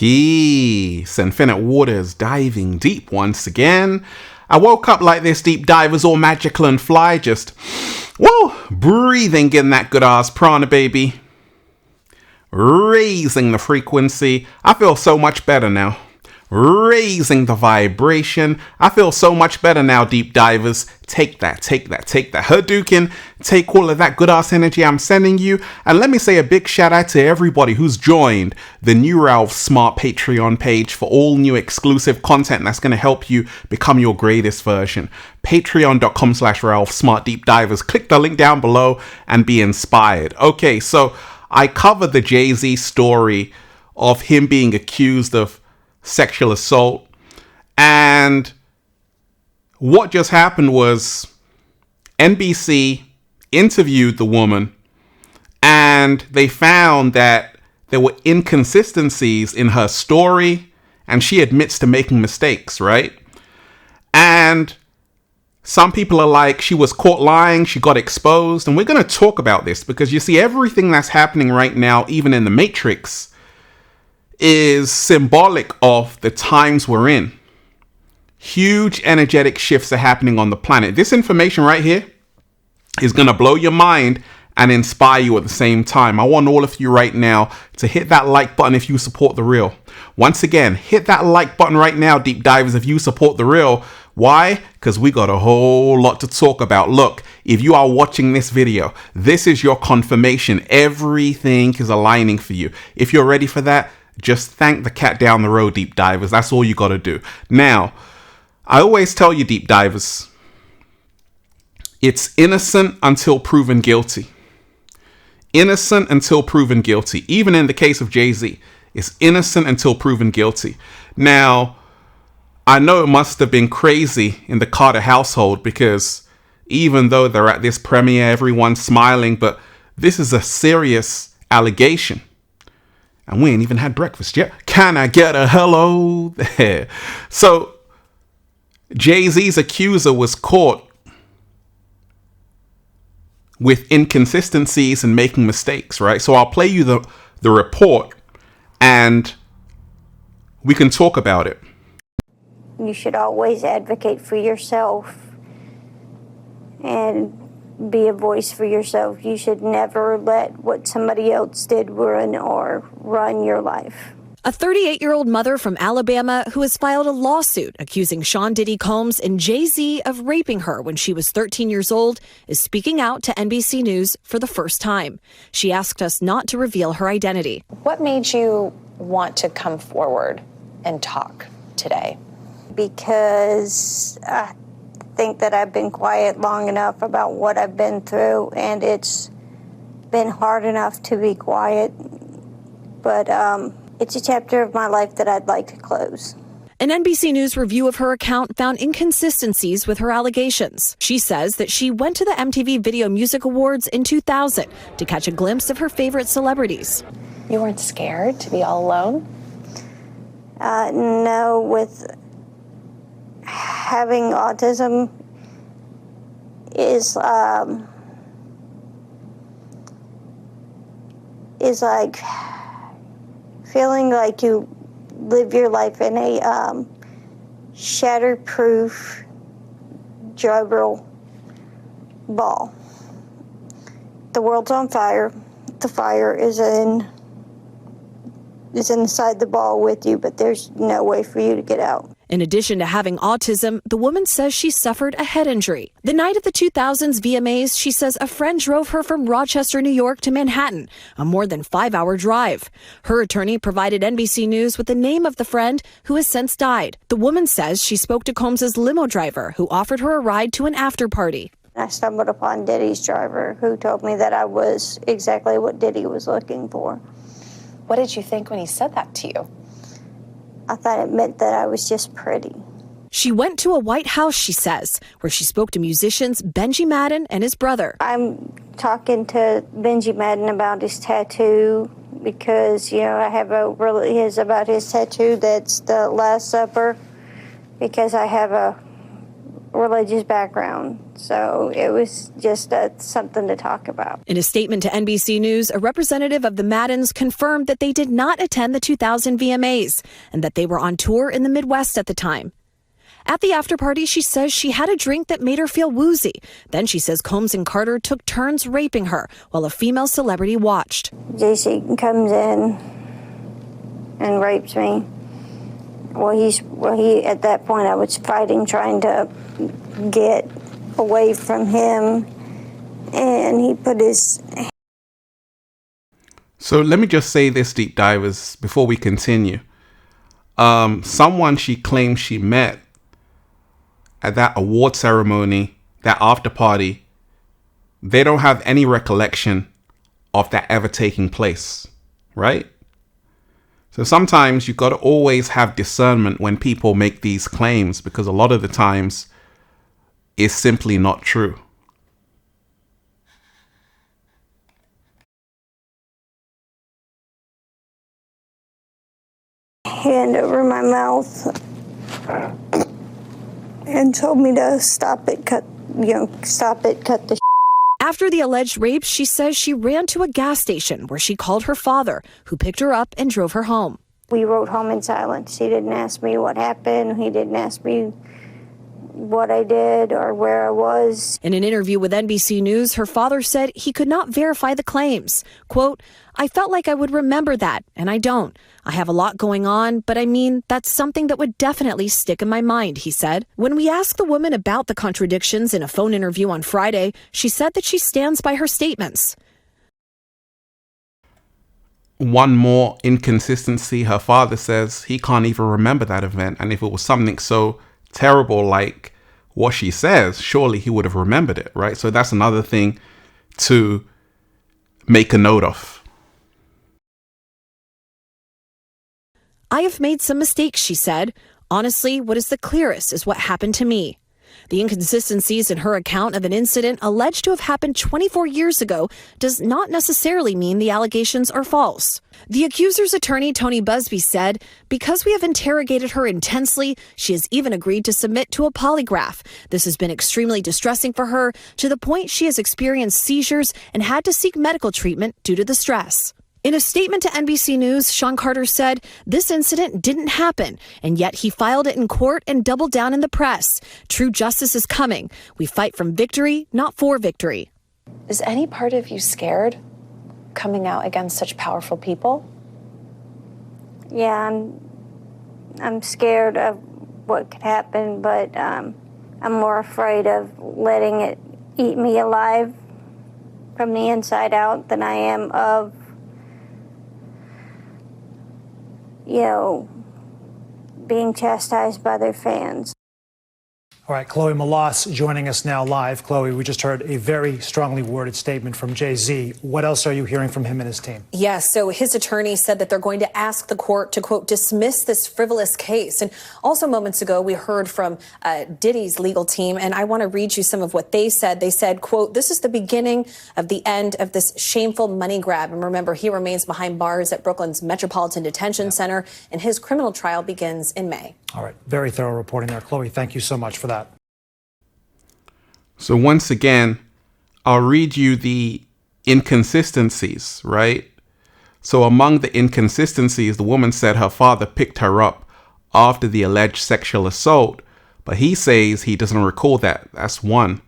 Peace. Infinite waters diving deep once again. I woke up like this, deep divers, all magical and fly, just, whoa, breathing in that good ass prana, baby. Raising the frequency. I feel so much better now. Raising the vibration. I feel so much better now, deep divers. Take that, take that, take that. Hadouken, take all of that good ass energy I'm sending you. And let me say a big shout out to everybody who's joined the new Ralph Smart Patreon page for all new exclusive content that's going to help you become your greatest version. Patreon.com/Ralph Smart Deep Divers. Click the link down below and be inspired. Okay, so I covered the Jay-Z story of him being accused of sexual assault, and what just happened was NBC interviewed the woman and they found that there were inconsistencies in her story, and she admits to making mistakes, right? And some people are like, she was caught lying, she got exposed, and we're going to talk about this because you see, everything that's happening right now, even in the Matrix, is symbolic of the times we're in. Huge energetic shifts are happening on the planet. This information right here is going to blow your mind and inspire you at the same time. I want all of you right now to hit that like button if you support the real. Once again, hit that like button right now, deep divers, if you support the real. Why? Because we got a whole lot to talk about. Look, if you are watching this video, this is your confirmation. Everything is aligning for you. If you're ready for that, just thank the cat down the road, deep divers. That's all you got to do. Now, I always tell you, deep divers, it's innocent until proven guilty. Innocent until proven guilty. Even in the case of Jay-Z, it's innocent until proven guilty. Now, I know it must have been crazy in the Carter household because even though they're at this premiere, everyone's smiling, but this is a serious allegation. And we ain't even had breakfast yet. Can I get a hello there? So Jay-Z's accuser was caught with inconsistencies and making mistakes, right? So I'll play you the report and we can talk about it. You should always advocate for yourself and be a voice for yourself. You should never let what somebody else did ruin or run your life. A 38-year-old mother from Alabama who has filed a lawsuit accusing Sean Diddy Combs and Jay-Z of raping her when she was 13 years old is speaking out to NBC News for the first time. She asked us not to reveal her identity. What made you want to come forward and talk today? Because I think that I've been quiet long enough about what I've been through, and it's been hard enough to be quiet, but it's a chapter of my life that I'd like to close. An NBC News review of her account found inconsistencies with her allegations. She says that she went to the MTV Video Music Awards in 2000 to catch a glimpse of her favorite celebrities. You weren't scared to be all alone? No, with having autism is like feeling like you live your life in a shatterproof gerbil ball. The world's on fire. The fire is inside the ball with you, but there's no way for you to get out. In addition to having autism, the woman says she suffered a head injury. The night of the 2000s VMAs, she says a friend drove her from Rochester, New York to Manhattan, a more than 5-hour drive. Her attorney provided NBC News with the name of the friend who has since died. The woman says she spoke to Combs' limo driver, who offered her a ride to an after party. I stumbled upon Diddy's driver, who told me that I was exactly what Diddy was looking for. What did you think when he said that to you? I thought it meant that I was just pretty. She went to a White House, she says, where she spoke to musicians Benji Madden and his brother. I'm talking to Benji Madden about his tattoo because, I have about his tattoo that's the Last Supper, because I have a religious background. So it was just something to talk about. In a statement to NBC News, a representative of the Maddens confirmed that they did not attend the 2000 VMAs and that they were on tour in the Midwest at the time. At the after party, she says she had a drink that made her feel woozy. Then she says Combs and Carter took turns raping her while a female celebrity watched. JC comes in and rapes me. He at that point I was fighting, trying to get away from him, and he put his... So let me just say this, deep divers, before we continue. Someone she claims she met at that award ceremony, that after party, they don't have any recollection of that ever taking place, right? So sometimes you've got to always have discernment when people make these claims, because a lot of the times it's simply not true. Hand over my mouth and told me to stop it, cut the After the alleged rape, she says she ran to a gas station where she called her father, who picked her up and drove her home. We rode home in silence. He didn't ask me what happened. He didn't ask me what I did or where I was. In an interview with NBC News, her father said he could not verify the claims. Quote, "I felt like I would remember that, and I don't. I have a lot going on, but I mean, that's something that would definitely stick in my mind," he said. When we asked the woman about the contradictions in a phone interview on Friday, she said that she stands by her statements. One more inconsistency, her father says he can't even remember that event. And if it was something so terrible like what she says, surely he would have remembered it, right? So that's another thing to make a note of. "I have made some mistakes," she said. "Honestly, what is the clearest is what happened to me." The inconsistencies in her account of an incident alleged to have happened 24 years ago does not necessarily mean the allegations are false. The accuser's attorney, Tony Busby, said, "Because we have interrogated her intensely, she has even agreed to submit to a polygraph. This has been extremely distressing for her, to the point she has experienced seizures and had to seek medical treatment due to the stress." In a statement to NBC News, Sean Carter said, "This incident didn't happen, and yet he filed it in court and doubled down in the press. True justice is coming. We fight from victory, not for victory." Is any part of you scared coming out against such powerful people? Yeah, I'm scared of what could happen, but I'm more afraid of letting it eat me alive from the inside out than I am of being chastised by their fans. All right, Chloe Malas joining us now live. Chloe, we just heard a very strongly worded statement from Jay-Z. What else are you hearing from him and his team? Yes, so his attorney said that they're going to ask the court to, quote, dismiss this frivolous case. And also moments ago, we heard from Diddy's legal team, and I want to read you some of what they said. They said, quote, "This is the beginning of the end of this shameful money grab." And remember, he remains behind bars at Brooklyn's Metropolitan Detention Center, and his criminal trial begins in May. All right, very thorough reporting there. Chloe, thank you so much for that. So once again, I'll read you the inconsistencies, right? So among the inconsistencies, the woman said her father picked her up after the alleged sexual assault, but he says he doesn't recall that. That's one.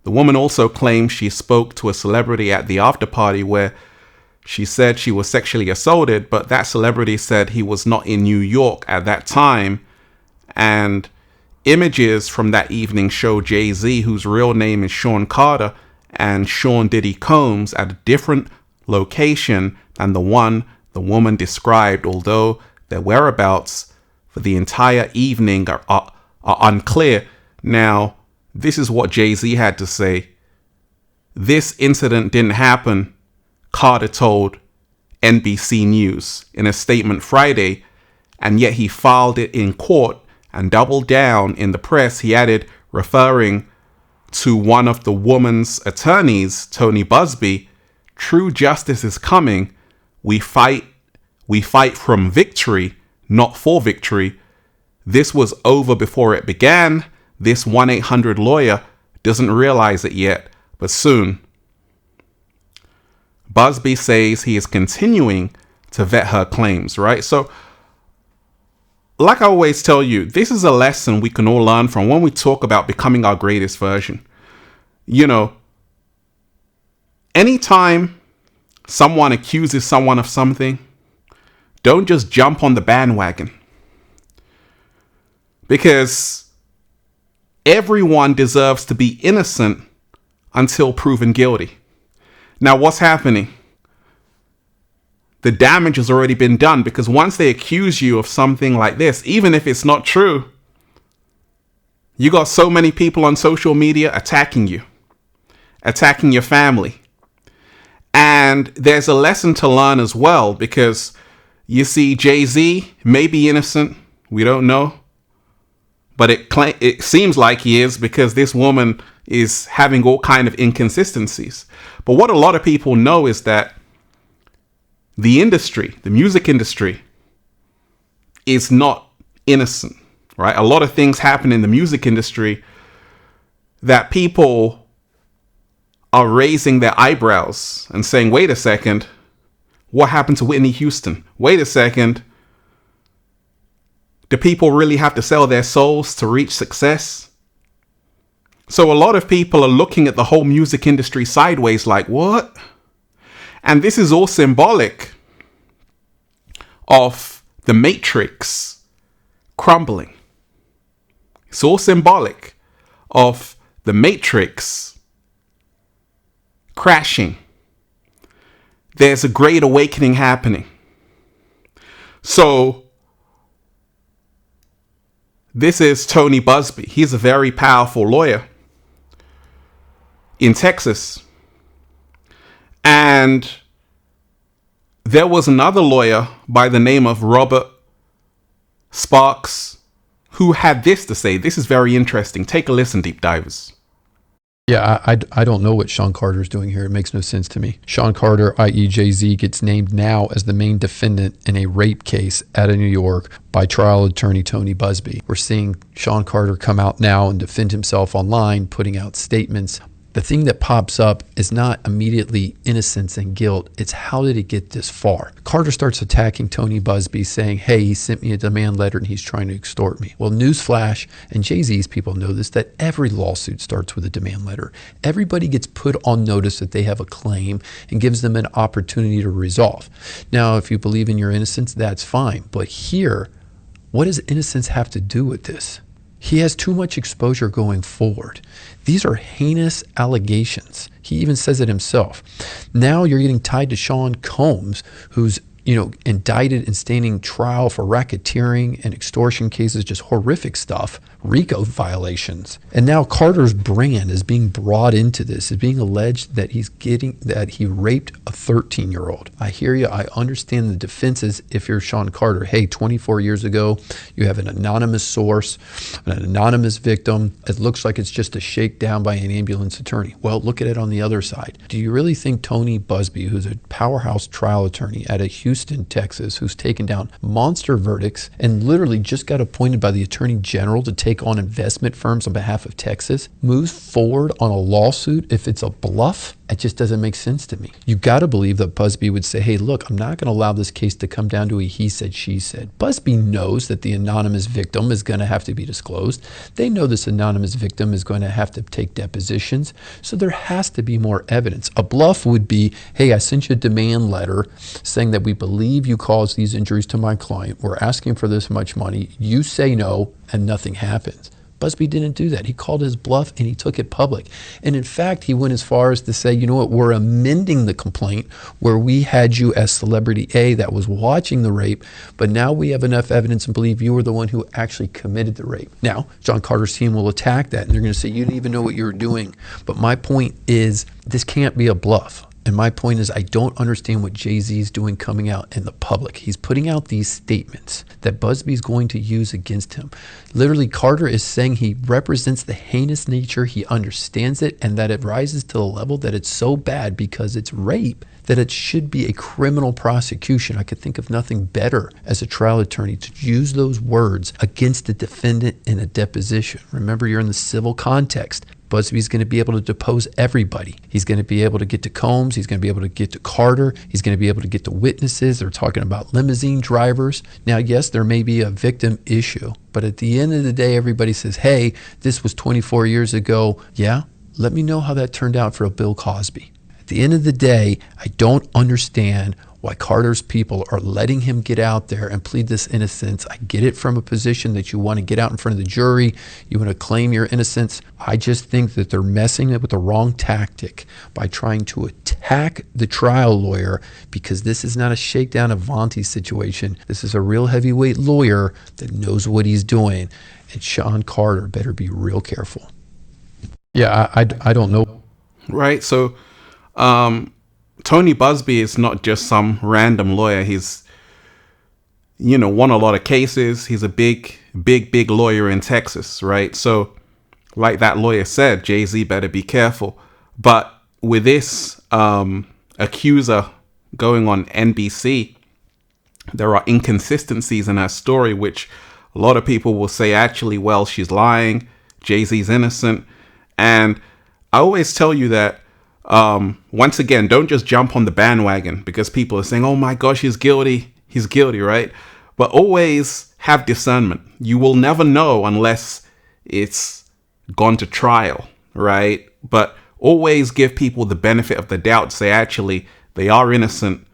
The woman also claims she spoke to a celebrity at the after party where she said she was sexually assaulted, but that celebrity said he was not in New York at that time. And images from that evening show Jay-Z, whose real name is Sean Carter, and Sean Diddy Combs at a different location than the one the woman described, although their whereabouts for the entire evening are unclear. Now, this is what Jay-Z had to say. "This incident didn't happen," Carter told NBC News in a statement Friday, and yet he filed it in court and doubled down in the press. He added, referring to one of the woman's attorneys, Tony Busby, "True justice is coming. We fight from victory, not for victory. This was over before it began. this 1-800 lawyer doesn't realize it yet, but soon. Busby says he is continuing to vet her claims, right? So, like I always tell you, this is a lesson we can all learn from when we talk about becoming our greatest version. You know, anytime someone accuses someone of something, don't just jump on the bandwagon. Because everyone deserves to be innocent until proven guilty. Now, what's happening? The damage has already been done, because once they accuse you of something like this, even if it's not true, you got so many people on social media attacking you, attacking your family. And there's a lesson to learn as well, because you see, Jay-Z may be innocent. We don't know. But it seems like he is, because this woman is having all kind of inconsistencies. But what a lot of people know is that the industry, the music industry, is not innocent, right? A lot of things happen in the music industry that people are raising their eyebrows and saying, wait a second, what happened to Whitney Houston? Wait a second, do people really have to sell their souls to reach success? So a lot of people are looking at the whole music industry sideways like, what? And this is all symbolic of the matrix crumbling. It's all symbolic of the matrix crashing. There's a great awakening happening. So this is Tony Busby. He's a very powerful lawyer in Texas. And there was another lawyer by the name of Robert Sparks who had this to say. This is very interesting. Take a listen, deep divers. Yeah, I don't know what Sean Carter is doing here. It makes no sense to me. Sean Carter, i.e. Jay-Z, gets named now as the main defendant in a rape case out of New York by trial attorney Tony Busby. We're seeing Sean Carter come out now and defend himself online, putting out statements. The thing that pops up is not immediately innocence and guilt. It's how did it get this far? Carter starts attacking Tony Busby, saying, hey, he sent me a demand letter and he's trying to extort me. Well, newsflash, and Jay-Z's people know this, that every lawsuit starts with a demand letter. Everybody gets put on notice that they have a claim and gives them an opportunity to resolve. Now, if you believe in your innocence, that's fine. But here, what does innocence have to do with this? He has too much exposure going forward. These are heinous allegations. He even says it himself. Now you're getting tied to Sean Combs, who's indicted and standing trial for racketeering and extortion cases, just horrific stuff, RICO violations. And now Carter's brand is being brought into this, is being alleged that he raped a 13-year-old. I hear you. I understand the defenses if you're Sean Carter. Hey, 24 years ago, you have an anonymous source, an anonymous victim. It looks like it's just a shakedown by an ambulance attorney. Well, look at it on the other side. Do you really think Tony Busby, who's a powerhouse trial attorney out of Houston, Texas, who's taken down monster verdicts and literally just got appointed by the Attorney General to take on investment firms on behalf of Texas, moves forward on a lawsuit if it's a bluff? It just doesn't make sense to me. You got to believe that Busby would say, hey, look, I'm not going to allow this case to come down to a he said, she said. Busby knows that the anonymous victim is going to have to be disclosed. They know this anonymous victim is going to have to take depositions. So there has to be more evidence. A bluff would be, hey, I sent you a demand letter saying that we believe you caused these injuries to my client. We're asking for this much money. You say no, and nothing happens. Busby didn't do that. He called his bluff and he took it public. And in fact, he went as far as to say, you know what, we're amending the complaint where we had you as celebrity A that was watching the rape, but now we have enough evidence and believe you were the one who actually committed the rape. Now, John Carter's team will attack that and they're going to say, you didn't even know what you were doing. But my point is, this can't be a bluff. And my point is, I don't understand what Jay-Z is doing coming out in the public. He's putting out these statements that Busby's going to use against him. Literally, Carter is saying he represents the heinous nature, he understands it, and that it rises to the level that it's so bad because it's rape that it should be a criminal prosecution. I could think of nothing better as a trial attorney to use those words against the defendant in a deposition. Remember, you're in the civil context. Busby's going to be able to depose everybody. He's going to be able to get to Combs. He's going to be able to get to Carter. He's going to be able to get to witnesses. They're talking about limousine drivers. Now, yes, there may be a victim issue, but at the end of the day, everybody says, hey, this was 24 years ago. Yeah, let me know how that turned out for Bill Cosby. At the end of the day, I don't understand why Carter's people are letting him get out there and plead this innocence. I get it from a position that you want to get out in front of the jury, you want to claim your innocence. I just think that they're messing with the wrong tactic by trying to attack the trial lawyer, because this is not a shakedown of Vontae's situation. This is a real heavyweight lawyer that knows what he's doing, and Sean Carter better be real careful. Yeah, I don't know. Right, so Tony Busby is not just some random lawyer. He's, won a lot of cases. He's a big lawyer in Texas, right? So like that lawyer said, Jay-Z better be careful. But with this accuser going on NBC, there are inconsistencies in her story, which a lot of people will say, actually, well, she's lying. Jay-Z's innocent. And I always tell you that, once again, don't just jump on the bandwagon because people are saying, oh my gosh, he's guilty, right? But always have discernment. You will never know unless it's gone to trial, right? But always give people the benefit of the doubt. Say, actually, they are innocent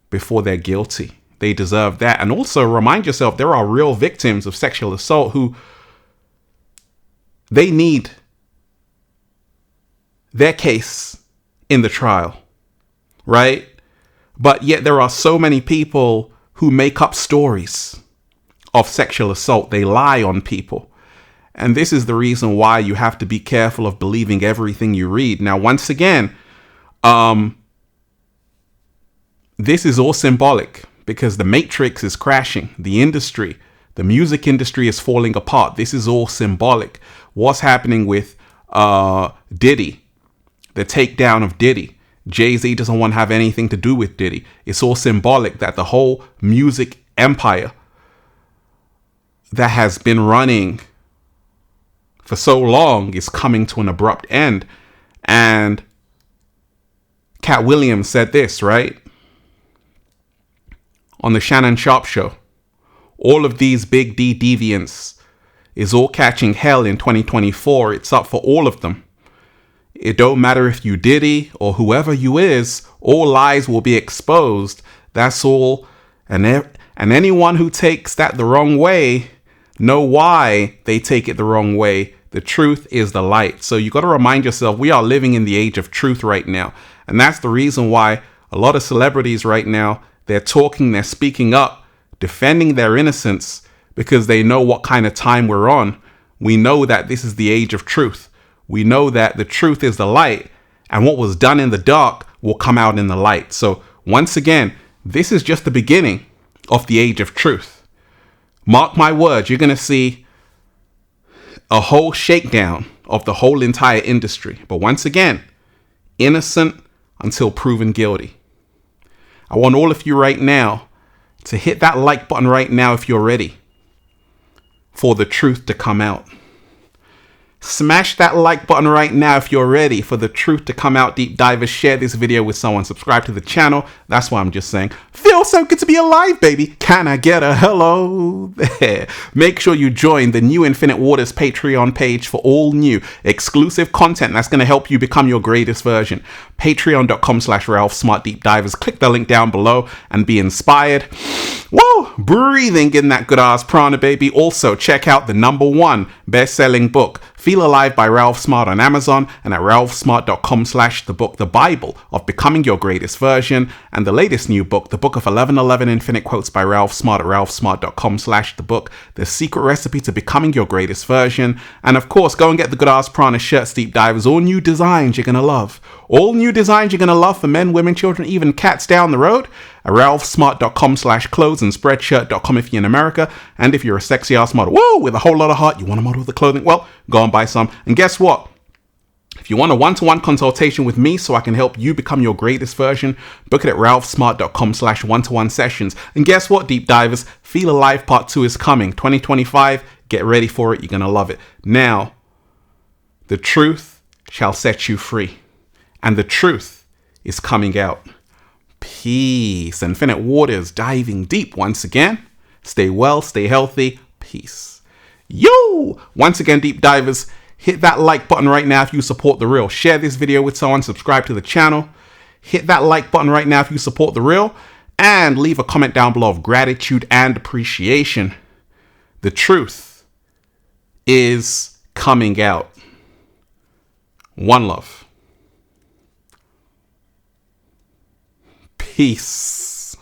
before they're guilty. They deserve that. And also remind yourself, there are real victims of sexual assault who they need their case in the trial, right? But yet there are so many people who make up stories of sexual assault. They lie on people. And this is the reason why you have to be careful of believing everything you read. Now, once again, this is all symbolic because the matrix is crashing. The industry, the music industry is falling apart. This is all symbolic. What's happening with Diddy? The takedown of Diddy. Jay-Z doesn't want to have anything to do with Diddy. It's all symbolic that the whole music empire that has been running for so long is coming to an abrupt end. And Cat Williams said this, right? On the Shannon Sharp show. All of these big D deviants is all catching hell in 2024. It's up for all of them. It don't matter if you Diddy or whoever you is, all lies will be exposed. That's all. And anyone who takes that the wrong way, know why they take it the wrong way. The truth is the light. So you got to remind yourself, we are living in the age of truth right now. And that's the reason why a lot of celebrities right now, they're talking, they're speaking up, defending their innocence because they know what kind of time we're on. We know that this is the age of truth. We know that the truth is the light, and what was done in the dark will come out in the light. So once again, this is just the beginning of the age of truth. Mark my words, you're going to see a whole shakedown of the whole entire industry. But once again, innocent until proven guilty. I want all of you right now to hit that like button right now if you're ready for the truth to come out. Smash that like button right now if you're ready for the truth to come out, deep divers. Share this video with someone. Subscribe to the channel. That's why I'm just saying. Feels so good to be alive, baby. Can I get a hello there? Make sure you join the new Infinite Waters Patreon page for all new exclusive content that's going to help you become your greatest version. Patreon.com/Ralph Smart Deep Divers. Click the link down below and be inspired. Whoa, breathing in that good ass prana, baby. Also, check out the #1 best-selling book, Feel Alive by Ralph Smart on Amazon and at ralphsmart.com/the book, The Bible of Becoming Your Greatest Version, and the latest new book, The Book of 1111 Infinite Quotes by Ralph Smart at ralphsmart.com/the book, The Secret Recipe to Becoming Your Greatest Version. And of course, go and get the Good Ass Prana shirts, Deep Divers, all new designs you're going to love. All new designs you're going to love for men, women, children, even cats down the road at ralphsmart.com/clothes and spreadshirt.com if you're in America. And if you're a sexy ass model, whoa, with a whole lot of heart, you want to model the clothing, well, go and buy some. And guess what? If you want a one-to-one consultation with me so I can help you become your greatest version, book it at ralphsmart.com/one-to-one sessions. And guess what, Deep Divers? Feel Alive Part 2 is coming. 2025. Get ready for it. You're going to love it. Now, the truth shall set you free. And the truth is coming out. Peace. Infinite waters diving deep once again. Stay well, stay healthy. Peace. Yo! Once again, Deep Divers, hit that like button right now if you support The Real. Share this video with someone, subscribe to the channel. Hit that like button right now if you support The Real. And leave a comment down below of gratitude and appreciation. The truth is coming out. One love. Peace.